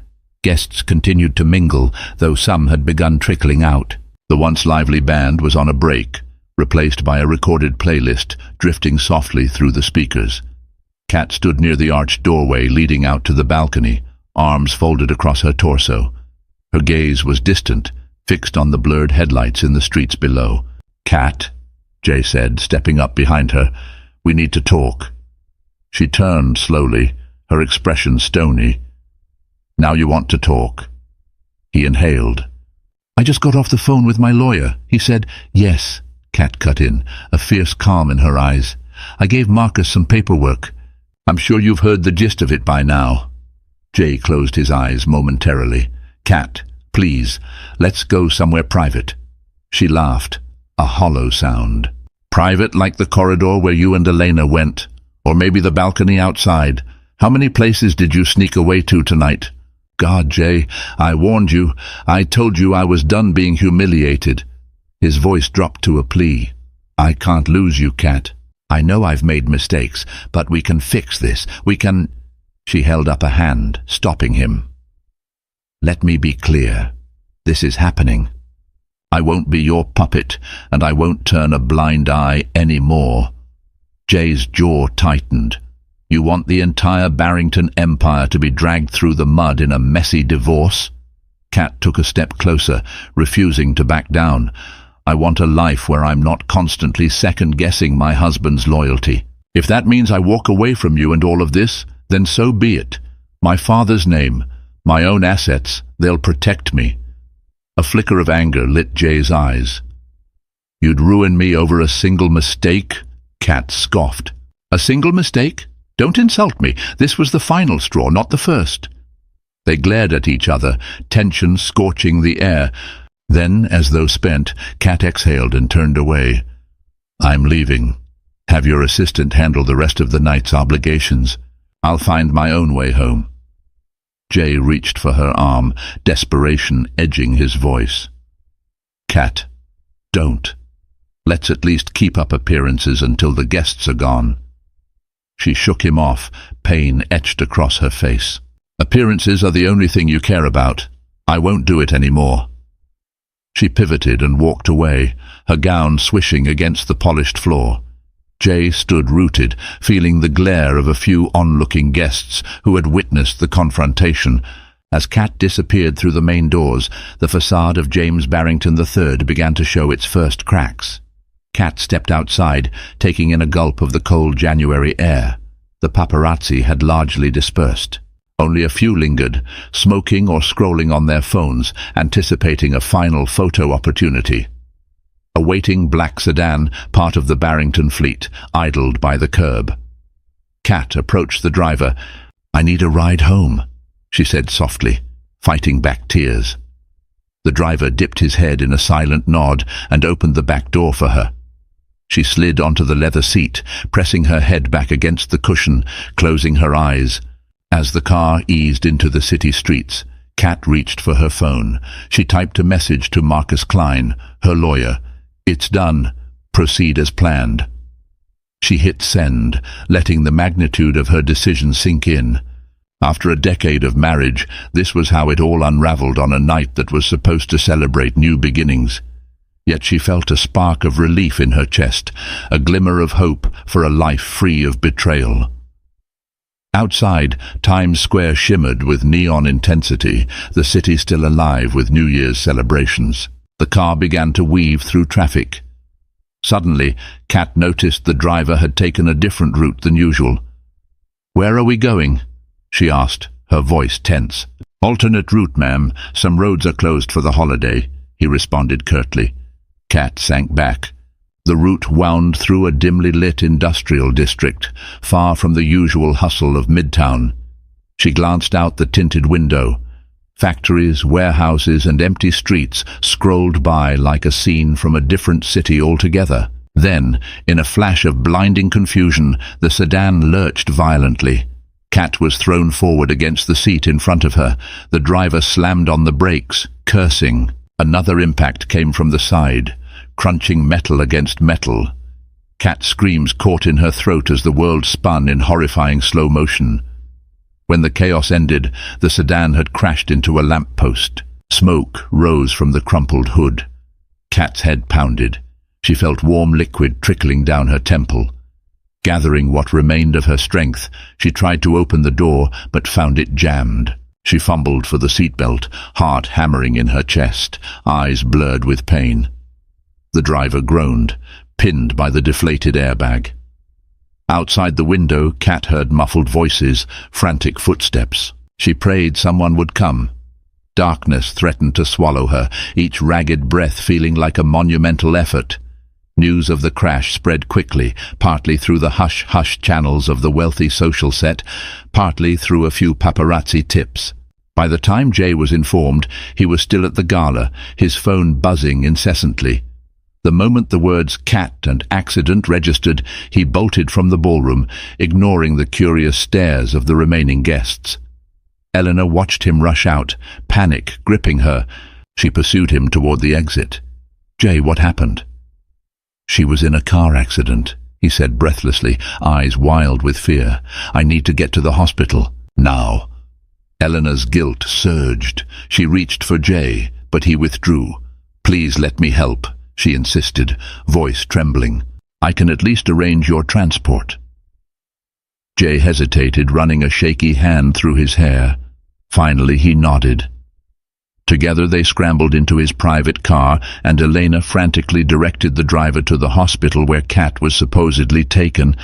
Speaker 1: Guests continued to mingle, though some had begun trickling out. The once lively band was on a break, replaced by a recorded playlist drifting softly through the speakers. Kat stood near the arched doorway leading out to the balcony, arms folded across her torso. Her gaze was distant, fixed on the blurred headlights in the streets below. "Kat," Jay said, stepping up behind her, "we need to talk." She turned slowly, her expression stony. "Now you want to talk?" He inhaled. "I just got off the phone with my lawyer," he said. "Yes," Kat cut in, a fierce calm in her eyes. "I gave Marcus some paperwork. I'm sure you've heard the gist of it by now." Jay closed his eyes momentarily. "Kat, please, let's go somewhere private." She laughed, a hollow sound. "Private like the corridor where you and Elena went? Or maybe the balcony outside? How many places did you sneak away to tonight?" "God, Jay, I warned you. I told you I was done being humiliated." His voice dropped to a plea. "I can't lose you, Kat. I know I've made mistakes, but we can fix this. We can—" She held up a hand, stopping him. "Let me be clear. This is happening. I won't be your puppet, and I won't turn a blind eye anymore." Jay's jaw tightened. "You want the entire Barrington empire to be dragged through the mud in a messy divorce?" Kat took a step closer, refusing to back down. "I want a life where I'm not constantly second-guessing my husband's loyalty. If that means I walk away from you and all of this, then so be it. My father's name, my own assets, they'll protect me." A flicker of anger lit Jay's eyes. "You'd ruin me over a single mistake?" Kat scoffed. "A single mistake? Don't insult me. This was the final straw, not the first." They glared at each other, tension scorching the air. Then, as though spent, Kat exhaled and turned away. "I'm leaving. Have your assistant handle the rest of the night's obligations. I'll find my own way home." Jay reached for her arm, desperation edging his voice. "Kat, don't. Let's at least keep up appearances until the guests are gone." She shook him off, pain etched across her face. "Appearances are the only thing you care about. I won't do it anymore." She pivoted and walked away, her gown swishing against the polished floor. Jay stood rooted, feeling the glare of a few onlooking guests who had witnessed the confrontation. As Kat disappeared through the main doors, the facade of James Barrington III began to show its first cracks. Kat stepped outside, taking in a gulp of the cold January air. The paparazzi had largely dispersed. Only a few lingered, smoking or scrolling on their phones, anticipating a final photo opportunity. A waiting black sedan, part of the Barrington fleet, idled by the curb. Kat approached the driver. "I need a ride home," she said softly, fighting back tears. The driver dipped his head in a silent nod and opened the back door for her. She slid onto the leather seat, pressing her head back against the cushion, closing her eyes. As the car eased into the city streets, Kat reached for her phone. She typed a message to Marcus Klein, her lawyer. "It's done. Proceed as planned." She hit send, letting the magnitude of her decision sink in. After a decade of marriage, this was how it all unraveled on a night that was supposed to celebrate new beginnings. Yet she felt a spark of relief in her chest, a glimmer of hope for a life free of betrayal. Outside, Times Square shimmered with neon intensity, the city still alive with New Year's celebrations. The car began to weave through traffic. Suddenly, Kat noticed the driver had taken a different route than usual. "Where are we going?" she asked, her voice tense. "Alternate route, ma'am. Some roads are closed for the holiday," he responded curtly. Kat sank back. The route wound through a dimly lit industrial district, far from the usual hustle of Midtown. She glanced out the tinted window. Factories, warehouses, and empty streets scrolled by like a scene from a different city altogether. Then, in a flash of blinding confusion, the sedan lurched violently. Kat was thrown forward against the seat in front of her. The driver slammed on the brakes, cursing. Another impact came from the side, crunching metal against metal. Kat's screams caught in her throat as the world spun in horrifying slow motion. When the chaos ended, the sedan had crashed into a lamppost. Smoke rose from the crumpled hood. Kat's head pounded. She felt warm liquid trickling down her temple. Gathering what remained of her strength, she tried to open the door, but found it jammed. She fumbled for the seatbelt, heart hammering in her chest, eyes blurred with pain. The driver groaned, pinned by the deflated airbag. Outside the window, Kat heard muffled voices, frantic footsteps. She prayed someone would come. Darkness threatened to swallow her, each ragged breath feeling like a monumental effort. News of the crash spread quickly, partly through the hush-hush channels of the wealthy social set, partly through a few paparazzi tips. By the time Jay was informed, he was still at the gala, his phone buzzing incessantly. The moment the words "cat" and "accident" registered, he bolted from the ballroom, ignoring the curious stares of the remaining guests. Eleanor watched him rush out, panic gripping her. She pursued him toward the exit. "Jay, what happened?" "She was in a car accident," he said breathlessly, eyes wild with fear. "I need to get to the hospital. Now." Eleanor's guilt surged. She reached for Jay, but he withdrew. "Please let me help," she insisted, voice trembling. "I can at least arrange your transport." Jay hesitated, running a shaky hand through his hair. Finally he nodded. Together they scrambled into his private car, and Elena frantically directed the driver to the hospital where Kat was supposedly taken.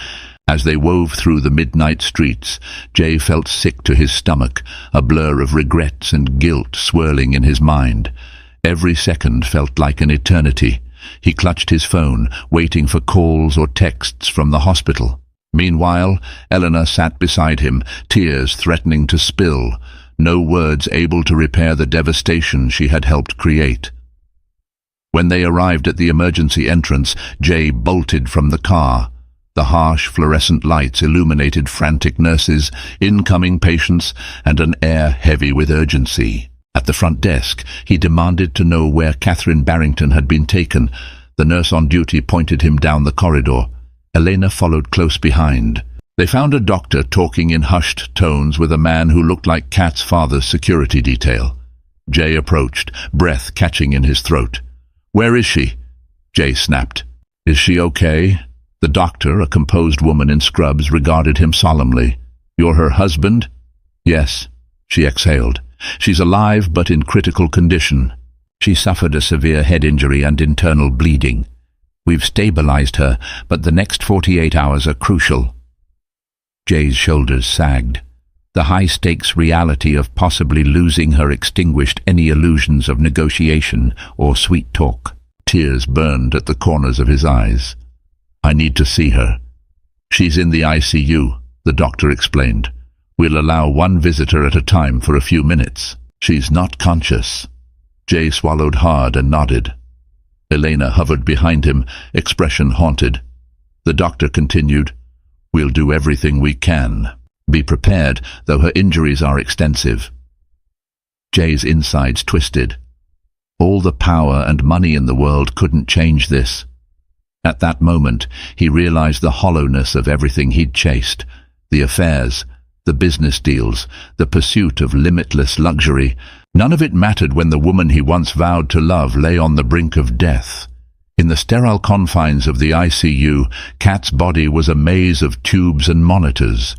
Speaker 1: As they wove through the midnight streets, Jay felt sick to his stomach, a blur of regrets and guilt swirling in his mind. Every second felt like an eternity. He clutched his phone, waiting for calls or texts from the hospital. Meanwhile, Eleanor sat beside him, tears threatening to spill, no words able to repair the devastation she had helped create. When they arrived at the emergency entrance, Jay bolted from the car. The harsh fluorescent lights illuminated frantic nurses, incoming patients, and an air heavy with urgency. At the front desk, he demanded to know where Catherine Barrington had been taken. The nurse on duty pointed him down the corridor. Elena followed close behind. They found a doctor talking in hushed tones with a man who looked like Kat's father's security detail. Jay approached, breath catching in his throat. "Where is she?" Jay snapped. "Is she okay?" The doctor, a composed woman in scrubs, regarded him solemnly. "You're her husband?" "Yes," she exhaled. "She's alive but in critical condition. She suffered a severe head injury and internal bleeding. We've stabilized her, but the next 48 hours are crucial." Jay's shoulders sagged. The high-stakes reality of possibly losing her extinguished any illusions of negotiation or sweet talk. Tears burned at the corners of his eyes. "I need to see her." "She's in the ICU," the doctor explained. "We'll allow one visitor at a time for a few minutes. She's not conscious." Jay swallowed hard and nodded. Elena hovered behind him, expression haunted. The doctor continued, "We'll do everything we can. Be prepared, though her injuries are extensive." Jay's insides twisted. All the power and money in the world couldn't change this. At that moment, he realized the hollowness of everything he'd chased. The affairs, the business deals, the pursuit of limitless luxury. None of it mattered when the woman he once vowed to love lay on the brink of death. In the sterile confines of the ICU, Kat's body was a maze of tubes and monitors.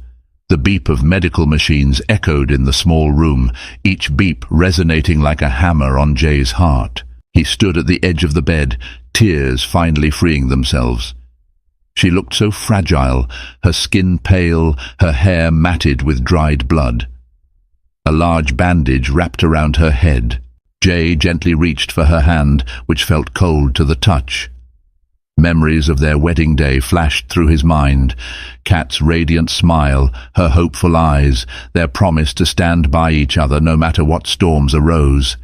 Speaker 1: The beep of medical machines echoed in the small room, each beep resonating like a hammer on Jay's heart. He stood at the edge of the bed, tears finally freeing themselves. She looked so fragile, her skin pale, her hair matted with dried blood. A large bandage wrapped around her head. Jay gently reached for her hand, which felt cold to the touch. Memories of their wedding day flashed through his mind. Kat's radiant smile, her hopeful eyes, their promise to stand by each other no matter what storms arose.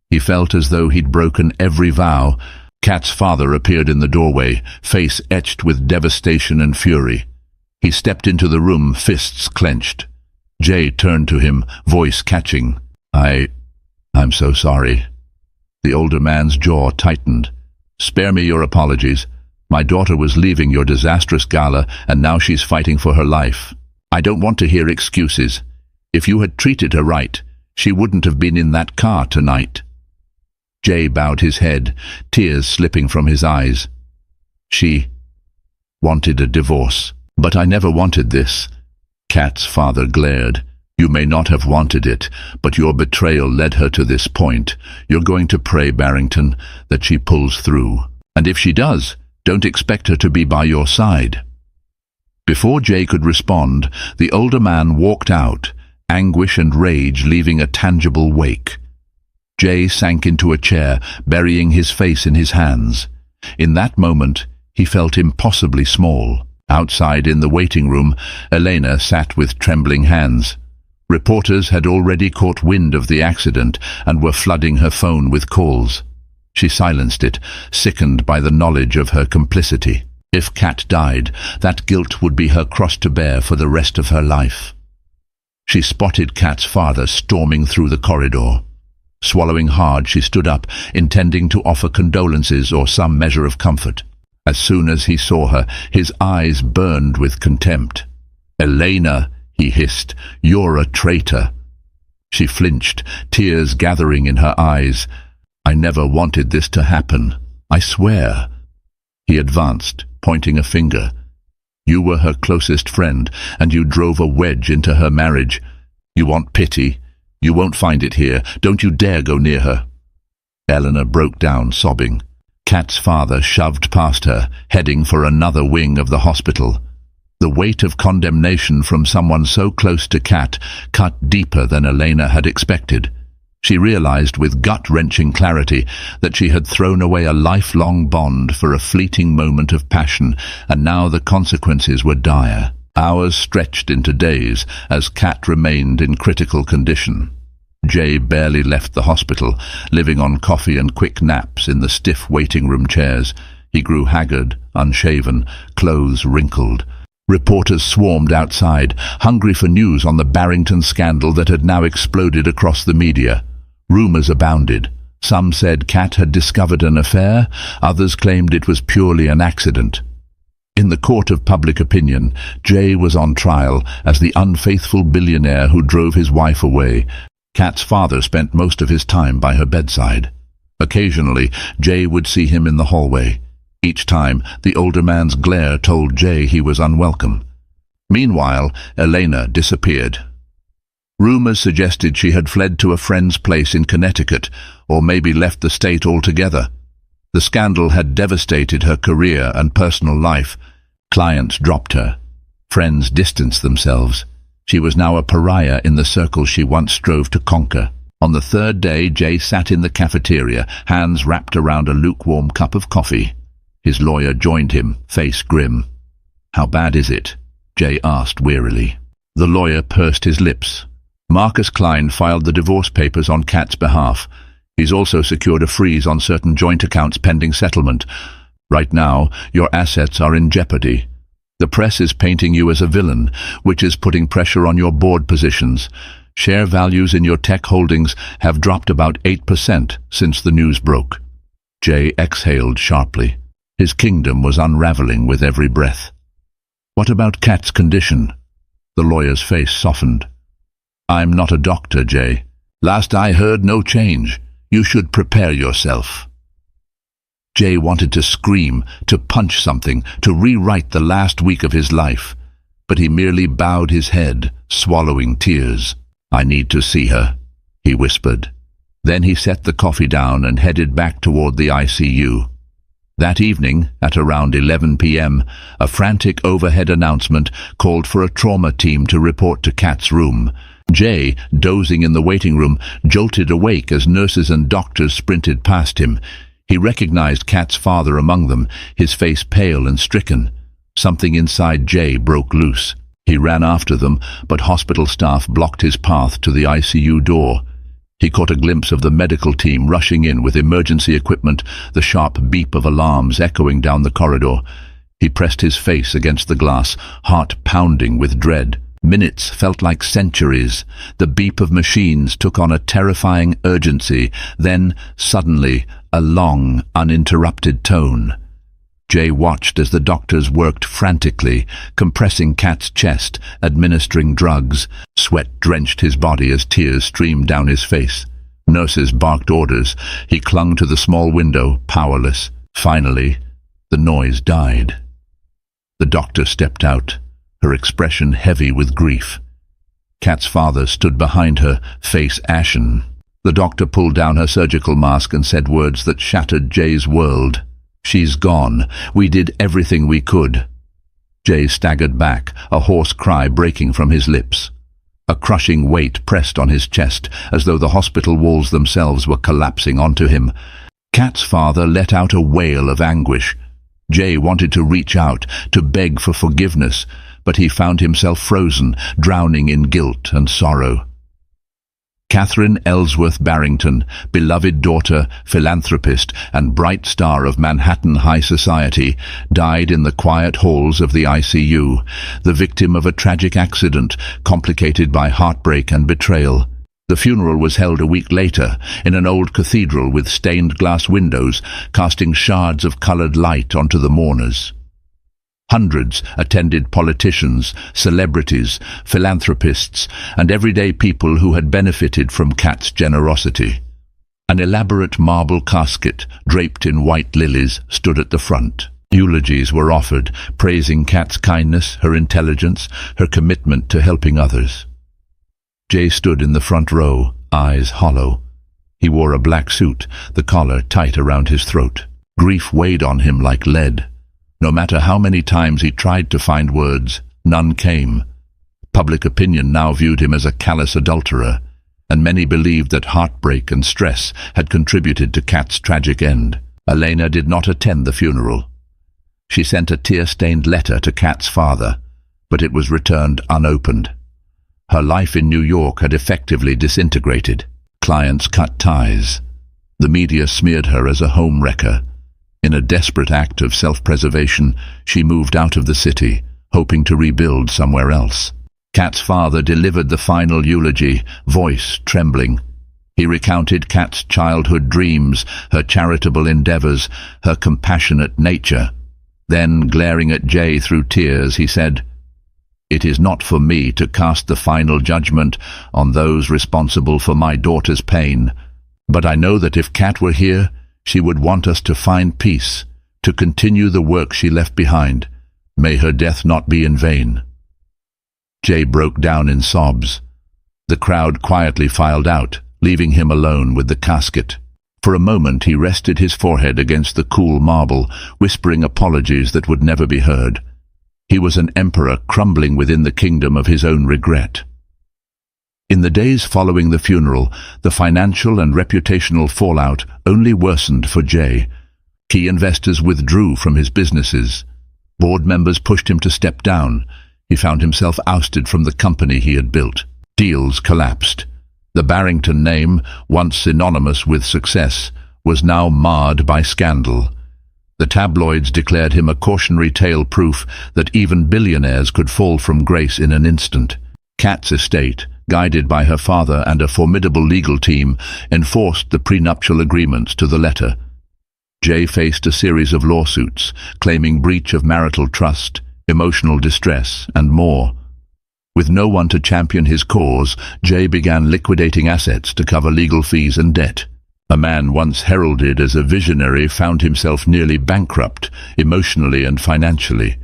Speaker 1: He felt as though he'd broken every vow. Kat's father appeared in the doorway, face etched with devastation and fury. He stepped into the room, fists clenched. Jay turned to him, voice catching. I'm so sorry." The older man's jaw tightened. "Spare me your apologies. My daughter was leaving your disastrous gala, and now she's fighting for her life. I don't want to hear excuses. If you had treated her right, she wouldn't have been in that car tonight." Jay bowed his head, tears slipping from his eyes. "She wanted a divorce, but I never wanted this." Kat's father glared. You may not have wanted it, but your betrayal led her to this point. You're going to pray, Barrington, that she pulls through. And if she does, don't expect her to be by your side." Before Jay could respond, the older man walked out, anguish and rage leaving a tangible wake. Jay sank into a chair, burying his face in his hands. In that moment, he felt impossibly small. Outside in the waiting room, Elena sat with trembling hands. Reporters had already caught wind of the accident and were flooding her phone with calls. She silenced it, sickened by the knowledge of her complicity. If Kat died, that guilt would be her cross to bear for the rest of her life. She spotted Kat's father storming through the corridor. Swallowing hard, she stood up, intending to offer condolences or some measure of comfort. As soon as he saw her, his eyes burned with contempt. "Elena," he hissed, "you're a traitor." She flinched, tears gathering in her eyes. "I never wanted this to happen, I swear." He advanced, pointing a finger. "You were her closest friend, and you drove a wedge into her marriage. You want pity? You won't find it here. Don't you dare go near her." Eleanor broke down, sobbing. Kat's father shoved past her, heading for another wing of the hospital. The weight of condemnation from someone so close to Kat cut deeper than Elena had expected. She realized with gut-wrenching clarity that she had thrown away a lifelong bond for a fleeting moment of passion, and now the consequences were dire. Hours stretched into days as Kat remained in critical condition. Jay barely left the hospital, living on coffee and quick naps in the stiff waiting room chairs. He grew haggard, unshaven, clothes wrinkled. Reporters swarmed outside, hungry for news on the Barrington scandal that had now exploded across the media. Rumors abounded. Some said Kat had discovered an affair, others claimed it was purely an accident. In the court of public opinion, Jay was on trial as the unfaithful billionaire who drove his wife away. Kat's father spent most of his time by her bedside. Occasionally, Jay would see him in the hallway. Each time, the older man's glare told Jay he was unwelcome. Meanwhile, Elena disappeared. Rumors suggested she had fled to a friend's place in Connecticut, or maybe left the state altogether. The scandal had devastated her career and personal life. Clients dropped her. Friends distanced themselves. She was now a pariah in the circle she once strove to conquer. On the third day, Jay sat in the cafeteria, hands wrapped around a lukewarm cup of coffee. His lawyer joined him, face grim. "How bad is it?" Jay asked wearily. The lawyer pursed his lips. "Marcus Klein filed the divorce papers on Kat's behalf. He's also secured a freeze on certain joint accounts pending settlement. Right now, your assets are in jeopardy. The press is painting you as a villain, which is putting pressure on your board positions. Share values in your tech holdings have dropped about 8% since the news broke." Jay exhaled sharply. His kingdom was unraveling with every breath. "What about Kat's condition?" The lawyer's face softened. "I'm not a doctor, Jay. Last I heard, no change. You should prepare yourself." Jay wanted to scream, to punch something, to rewrite the last week of his life. But he merely bowed his head, swallowing tears. "I need to see her," he whispered. Then he set the coffee down and headed back toward the ICU. That evening, at around 11 p.m., a frantic overhead announcement called for a trauma team to report to Kat's room. Jay, dozing in the waiting room, jolted awake as nurses and doctors sprinted past him. He recognized Kat's father among them, his face pale and stricken. Something inside Jay broke loose. He ran after them, but hospital staff blocked his path to the ICU door. He caught a glimpse of the medical team rushing in with emergency equipment, the sharp beep of alarms echoing down the corridor. He pressed his face against the glass, heart pounding with dread. Minutes felt like centuries. The beep of machines took on a terrifying urgency. Then, suddenly, a long, uninterrupted tone. Jay watched as the doctors worked frantically, compressing Kat's chest, administering drugs. Sweat drenched his body as tears streamed down his face. Nurses barked orders. He clung to the small window, powerless. Finally, the noise died. The doctor stepped out, her expression heavy with grief. Kat's father stood behind her, face ashen. The doctor pulled down her surgical mask and said words that shattered Jay's world. "She's gone. We did everything we could." Jay staggered back, a hoarse cry breaking from his lips. A crushing weight pressed on his chest, as though the hospital walls themselves were collapsing onto him. Kat's father let out a wail of anguish. Jay wanted to reach out, to beg for forgiveness, but he found himself frozen, drowning in guilt and sorrow. Catherine Ellsworth Barrington, beloved daughter, philanthropist, and bright star of Manhattan high society, died in the quiet halls of the ICU, the victim of a tragic accident complicated by heartbreak and betrayal. The funeral was held a week later in an old cathedral with stained glass windows, casting shards of colored light onto the mourners. Hundreds attended: politicians, celebrities, philanthropists, and everyday people who had benefited from Kat's generosity. An elaborate marble casket, draped in white lilies, stood at the front. Eulogies were offered, praising Kat's kindness, her intelligence, her commitment to helping others. Jay stood in the front row, eyes hollow. He wore a black suit, the collar tight around his throat. Grief weighed on him like lead. No matter how many times he tried to find words, none came. Public opinion now viewed him as a callous adulterer, and many believed that heartbreak and stress had contributed to Kat's tragic end. Elena did not attend the funeral. She sent a tear-stained letter to Kat's father, but it was returned unopened. Her life in New York had effectively disintegrated. Clients cut ties. The media smeared her as a home wrecker. In a desperate act of self-preservation, she moved out of the city, hoping to rebuild somewhere else. Kat's father delivered the final eulogy, voice trembling. He recounted Kat's childhood dreams, her charitable endeavors, her compassionate nature. Then, glaring at Jay through tears, he said, "It is not for me to cast the final judgment on those responsible for my daughter's pain, but I know that if Kat were here, she would want us to find peace, to continue the work she left behind. May her death not be in vain." Jay broke down in sobs. The crowd quietly filed out, leaving him alone with the casket. For a moment he rested his forehead against the cool marble, whispering apologies that would never be heard. He was an emperor crumbling within the kingdom of his own regret. In the days following the funeral, the financial and reputational fallout only worsened for Jay. Key investors withdrew from his businesses. Board members pushed him to step down. He found himself ousted from the company he had built. Deals collapsed. The Barrington name, once synonymous with success, was now marred by scandal. The tabloids declared him a cautionary tale, proof that even billionaires could fall from grace in an instant. Kat's estate, guided by her father and a formidable legal team, enforced the prenuptial agreements to the letter. Jay faced a series of lawsuits, claiming breach of marital trust, emotional distress, and more. With no one to champion his cause, Jay began liquidating assets to cover legal fees and debt. A man once heralded as a visionary found himself nearly bankrupt, emotionally and financially.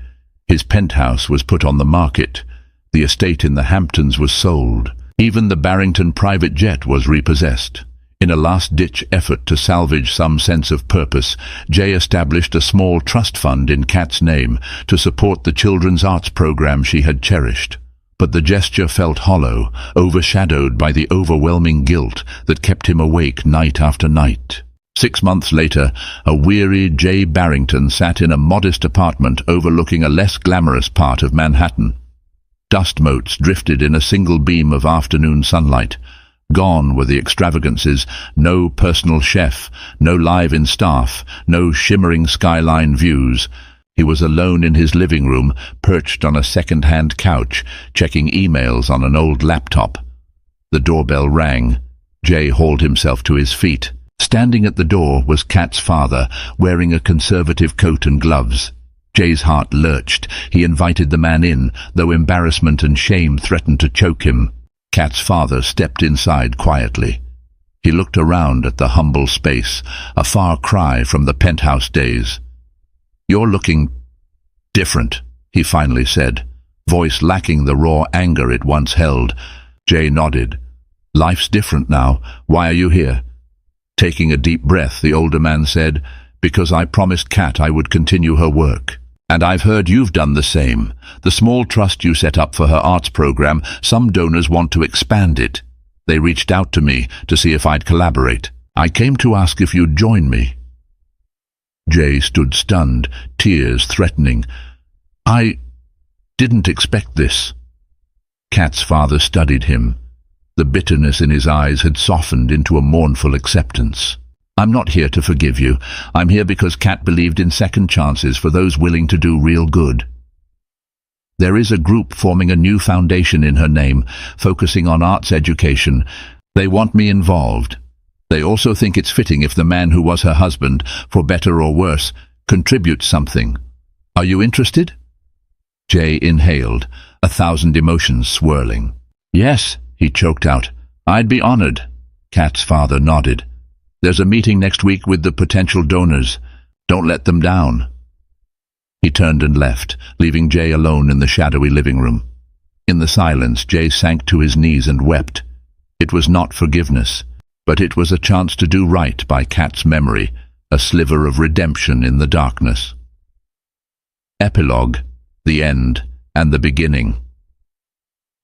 Speaker 1: His penthouse was put on the market. The estate in the Hamptons was sold. Even the Barrington private jet was repossessed. In a last-ditch effort to salvage some sense of purpose, Jay established a small trust fund in Kat's name to support the children's arts program she had cherished. But the gesture felt hollow, overshadowed by the overwhelming guilt that kept him awake night after night. 6 months later, a weary Jay Barrington sat in a modest apartment overlooking a less glamorous part of Manhattan. Dust motes drifted in a single beam of afternoon sunlight. Gone were the extravagances, no personal chef, no live-in staff, no shimmering skyline views. He was alone in his living room, perched on a second-hand couch, checking emails on an old laptop. The doorbell rang. Jay hauled himself to his feet. Standing at the door was Kat's father, wearing a conservative coat and gloves. Jay's heart lurched. He invited the man in, though embarrassment and shame threatened to choke him. Kat's father stepped inside quietly. He looked around at the humble space, a far cry from the penthouse days. "You're looking different," he finally said, voice lacking the raw anger it once held. Jay nodded. "Life's different now. Why are you here?" Taking a deep breath, the older man said, "Because I promised Kat I would continue her work. And I've heard you've done the same. The small trust you set up for her arts program, some donors want to expand it. They reached out to me to see if I'd collaborate. I came to ask if you'd join me." Jay stood stunned, tears threatening. "I didn't expect this." Kat's father studied him. The bitterness in his eyes had softened into a mournful acceptance. "I'm not here to forgive you. I'm here because Kat believed in second chances for those willing to do real good. There is a group forming a new foundation in her name, focusing on arts education. They want me involved. They also think it's fitting if the man who was her husband, for better or worse, contributes something. Are you interested?" Jay inhaled, 1,000 emotions swirling. "Yes," he choked out. "I'd be honored." Kat's father nodded. "There's a meeting next week with the potential donors. Don't let them down." He turned and left, leaving Jay alone in the shadowy living room. In the silence, Jay sank to his knees and wept. It was not forgiveness, but it was a chance to do right by Kat's memory, a sliver of redemption in the darkness. Epilogue, the end, and the beginning.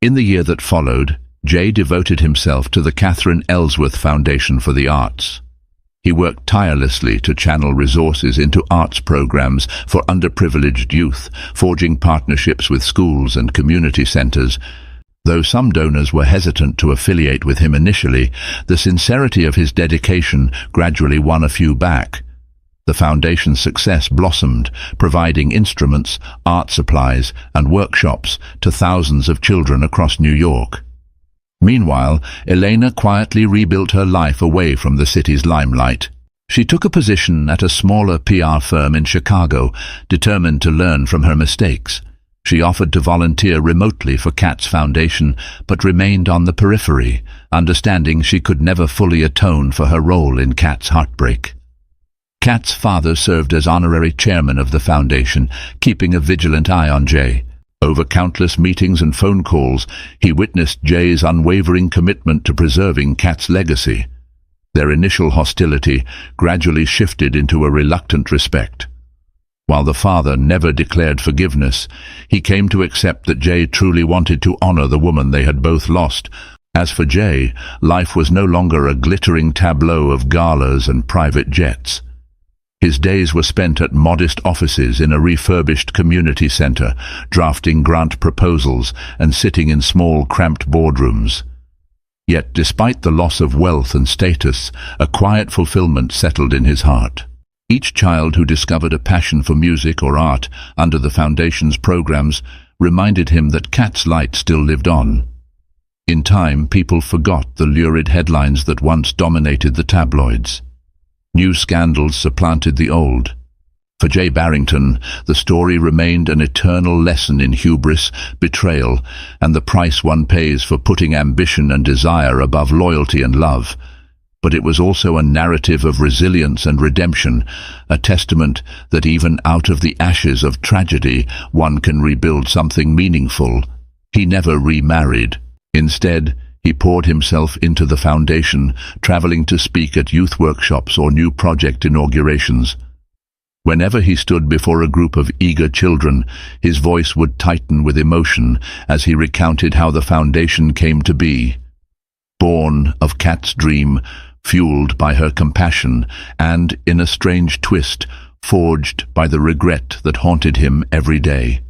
Speaker 1: In the year that followed, Jay devoted himself to the Catherine Ellsworth Foundation for the Arts. He worked tirelessly to channel resources into arts programs for underprivileged youth, forging partnerships with schools and community centers. Though some donors were hesitant to affiliate with him initially, the sincerity of his dedication gradually won a few back. The foundation's success blossomed, providing instruments, art supplies, and workshops to thousands of children across New York. Meanwhile, Elena quietly rebuilt her life away from the city's limelight. She took a position at a smaller PR firm in Chicago, determined to learn from her mistakes. She offered to volunteer remotely for Kat's foundation, but remained on the periphery, understanding she could never fully atone for her role in Kat's heartbreak. Kat's father served as honorary chairman of the foundation, keeping a vigilant eye on Jay. Over countless meetings and phone calls, he witnessed Jay's unwavering commitment to preserving Kat's legacy. Their initial hostility gradually shifted into a reluctant respect. While the father never declared forgiveness, he came to accept that Jay truly wanted to honor the woman they had both lost. As for Jay, life was no longer a glittering tableau of galas and private jets. His days were spent at modest offices in a refurbished community center, drafting grant proposals and sitting in small, cramped boardrooms. Yet, despite the loss of wealth and status, a quiet fulfillment settled in his heart. Each child who discovered a passion for music or art under the Foundation's programs reminded him that Kat's light still lived on. In time, people forgot the lurid headlines that once dominated the tabloids. New scandals supplanted the old. For Jay Barrington, the story remained an eternal lesson in hubris, betrayal, and the price one pays for putting ambition and desire above loyalty and love. But it was also a narrative of resilience and redemption, a testament that even out of the ashes of tragedy, one can rebuild something meaningful. He never remarried. Instead, he poured himself into the foundation, traveling to speak at youth workshops or new project inaugurations. Whenever he stood before a group of eager children, his voice would tighten with emotion as he recounted how the foundation came to be. Born of Kat's dream, fueled by her compassion, and, in a strange twist, forged by the regret that haunted him every day.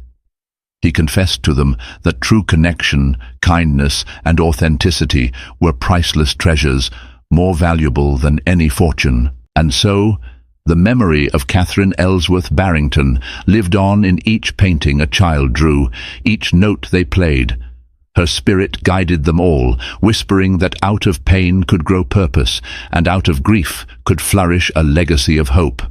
Speaker 1: He confessed to them that true connection, kindness, and authenticity were priceless treasures, more valuable than any fortune. And so, the memory of Catherine Ellsworth Barrington lived on in each painting a child drew, each note they played. Her spirit guided them all, whispering that out of pain could grow purpose, and out of grief could flourish a legacy of hope.